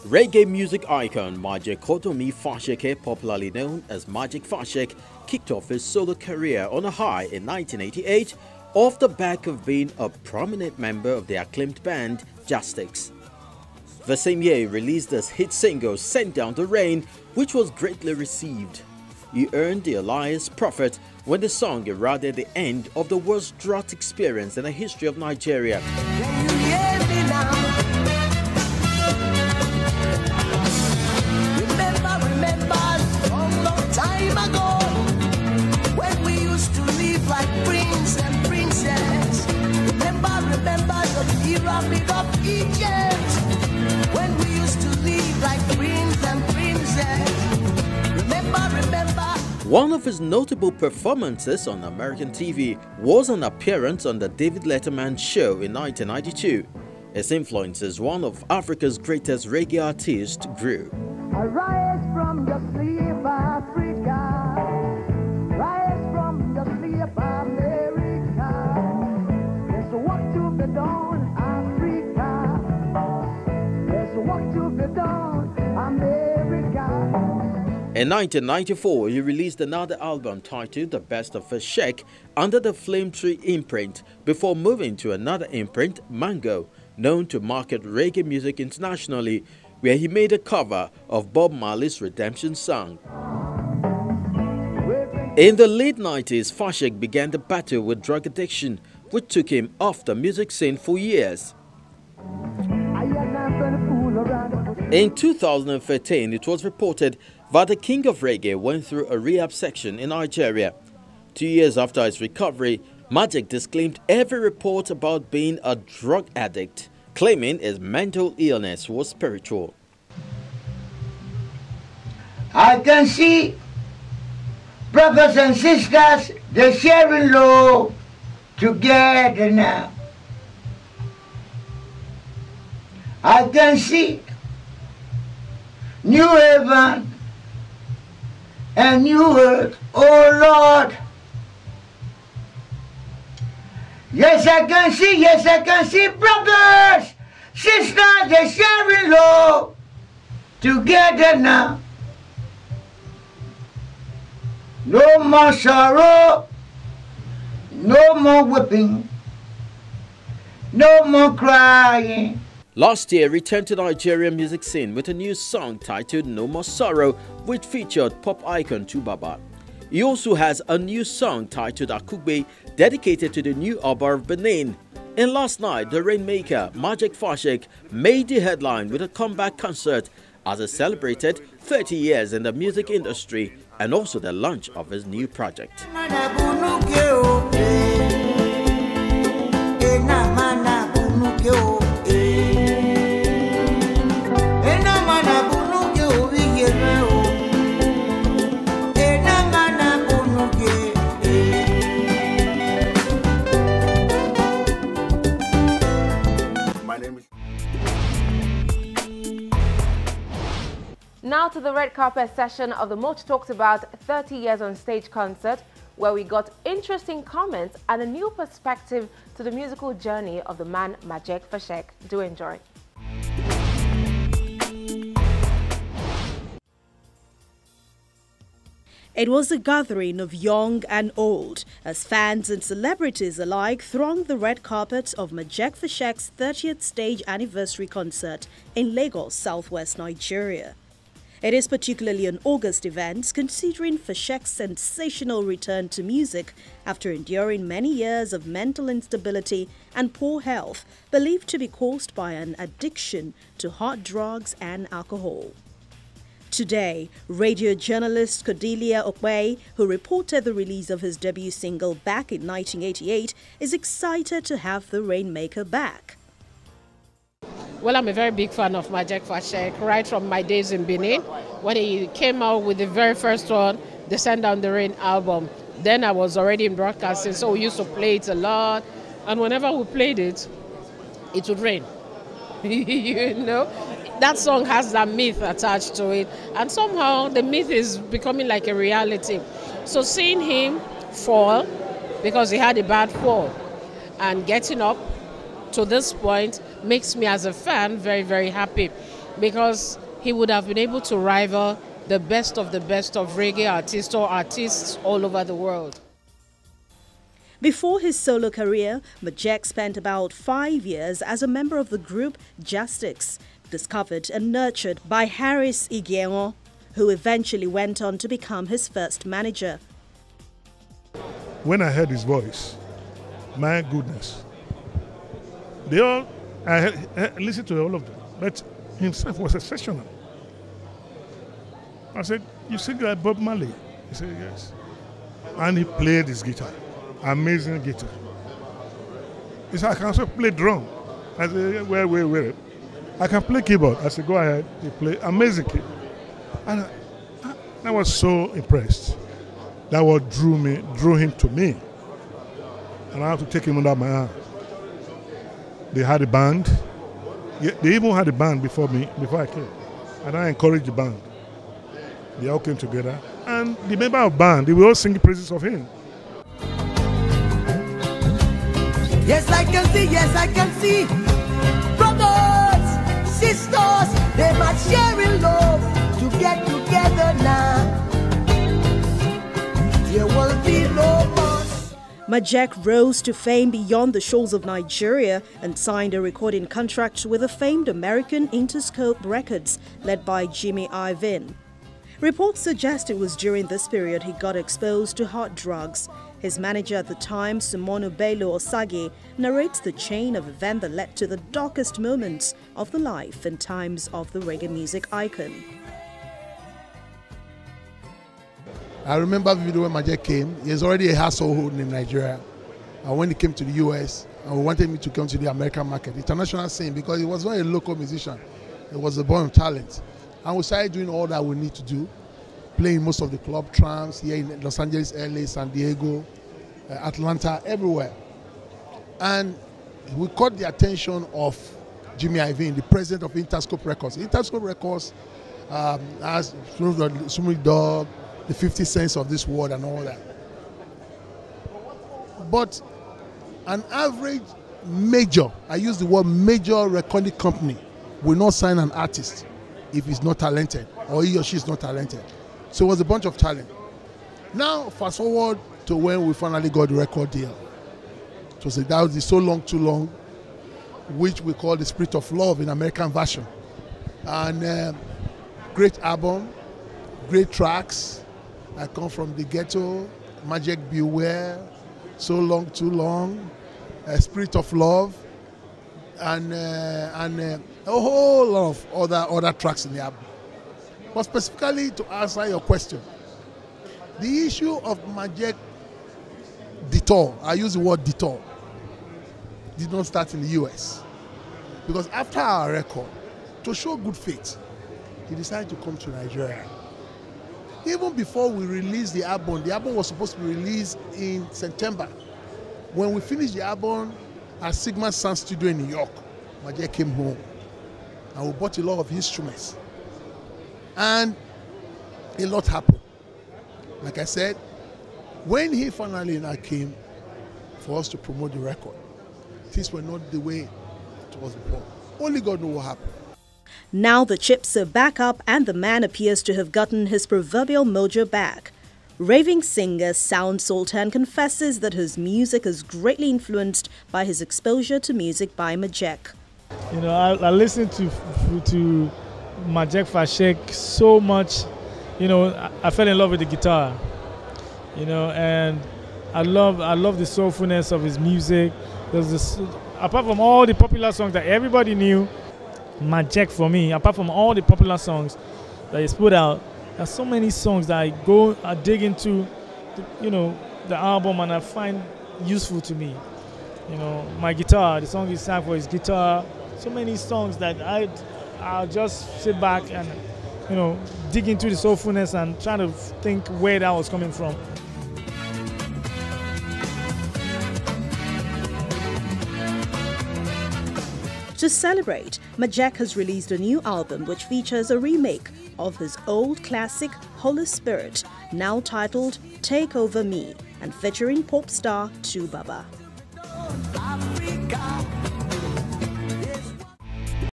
Reggae music icon Majek Fashek, popularly known as Majek Fashek, kicked off his solo career on a high in 1988 off the back of being a prominent member of the acclaimed band Justice. The same year he released his hit single Send Down the Rain, which was greatly received. He earned the alias Prophet when the song heralded the end of the worst drought experience in the history of Nigeria. One of his notable performances on American TV was an appearance on the David Letterman show in 1992. His influence as one of Africa's greatest reggae artists grew. Arise from your sleep, Africa. Rise from your sleep, America. There's work to be done, Africa. There's work to be done, America. In 1994, he released another album titled The Best of Fashek under the Flame Tree imprint before moving to another imprint, Mango, known to market reggae music internationally, where he made a cover of Bob Marley's Redemption song. In the late 90s, Fashek began the battle with drug addiction, which took him off the music scene for years. In 2013, it was reported that the King of Reggae went through a rehab section in Nigeria. 2 years after his recovery, Majek disclaimed every report about being a drug addict, claiming his mental illness was spiritual. I can see brothers and sisters, they're sharing love together now. I can see new heaven and new earth, oh Lord. Yes, I can see brothers, sisters, they're sharing love together now. No more sorrow, no more whipping, no more crying. Last year, he returned to the Nigerian music scene with a new song titled No More Sorrow, which featured pop icon Tubaba. He also has a new song titled Akugbe, dedicated to the new Oba of Benin. And last night, the Rainmaker, Majek Fashek, made the headline with a comeback concert as he celebrated 30 years in the music industry and also the launch of his new project. Now to the red carpet session of the much talked about 30 Years on Stage concert, where we got interesting comments and a new perspective to the musical journey of the man Majek Fashek. Do enjoy. It was a gathering of young and old, as fans and celebrities alike thronged the red carpet of Majek Fashek's 30th stage anniversary concert in Lagos, southwest Nigeria. It is particularly an August event, considering Fashek's sensational return to music after enduring many years of mental instability and poor health, believed to be caused by an addiction to hard drugs and alcohol. Today, radio journalist Cordelia Okwe, who reported the release of his debut single back in 1988, is excited to have the Rainmaker back. Well, I'm a very big fan of Majek Fashek, right from my days in Benin, when he came out with the very first one, the Send Down the Rain album. Then I was already in broadcasting, so we used to play it a lot. And whenever we played it, it would rain. You know, that song has that myth attached to it. And somehow the myth is becoming like a reality. So seeing him fall, because he had a bad fall, and getting up to this point makes me as a fan very, very happy. because he would have been able to rival the best of reggae artists or artists all over the world. Before his solo career, Majek spent about 5 years as a member of the group Justice, discovered and nurtured by Harris Igiengo, who eventually went on to become his first manager. When I heard his voice, my goodness, I listened to all of them, but himself was exceptional. I said, "You sing like Bob Marley?" He said, "Yes." And he played his guitar, amazing guitar. He said, "I can also play drum." I said, "Wait. I can play keyboard." I said, "Go ahead." He played amazing keyboard. And I was so impressed. That what drew him to me. And I had to take him under my arm. They had a band. They even had a band before I came. And I encouraged the band. They all came together. And the member of the band, they were all singing praises of him. Yes, I can see. Brothers, sisters, they must share in love to get together now. There will be no more. Majek rose to fame beyond the shores of Nigeria and signed a recording contract with the famed American Interscope Records, led by Jimmy Iovine. Reports suggest it was during this period he got exposed to hard drugs. His manager at the time, Sumonu Bello Osage, narrates the chain of events that led to the darkest moments of the life and times of the reggae music icon. I remember vividly when Majek came. He was already a household in Nigeria. And when he came to the US, and wanted me to come to the American market, international scene, because he was not a local musician. He was a born talent. And we started doing all that we need to do, playing most of the club trams here in Los Angeles, LA, San Diego, Atlanta, everywhere. And we caught the attention of Jimmy Iovine, the president of Interscope Records. Interscope Records has Sundry Dog, the 50 cents of this world and all that. But an average major, I use the word major recording company, will not sign an artist if he's not talented or he or she is not talented. So it was a bunch of talent. Now fast forward to when we finally got the record deal. That was the So Long Too Long, which we call the Spirit of Love in American version. And great album, great tracks. I come from the ghetto, Majek Beware, So Long Too Long, Spirit of Love, and a whole lot of other tracks in the album. But specifically to answer your question, the issue of Majek detour, I use the word detour, did not start in the US. Because after our record, to show good faith, he decided to come to Nigeria. Even before we released the album was supposed to be released in September. When we finished the album at Sigma Sound Studio in New York, Majek came home and we bought a lot of instruments. And a lot happened. Like I said, when he finally came for us to promote the record, things were not the way it was before. Only God knows what happened. Now the chips are back up and the man appears to have gotten his proverbial mojo back. Raving singer Sound Sultan confesses that his music is greatly influenced by his exposure to music by Majek. You know, I listened to Majek Fashek so much. You know, I fell in love with the guitar. You know, and I love the soulfulness of his music. There's this, apart from all the popular songs that everybody knew, Majek for me, apart from all the popular songs that he's put out, there's so many songs that I dig into, the album, and I find useful to me. You know, my guitar, the song he sang for his guitar, so many songs that I'll just sit back and, dig into the soulfulness and try to think where that was coming from. To celebrate, Majek has released a new album which features a remake of his old classic Holy Spirit, now titled Take Over Me, and featuring pop star 2Baba.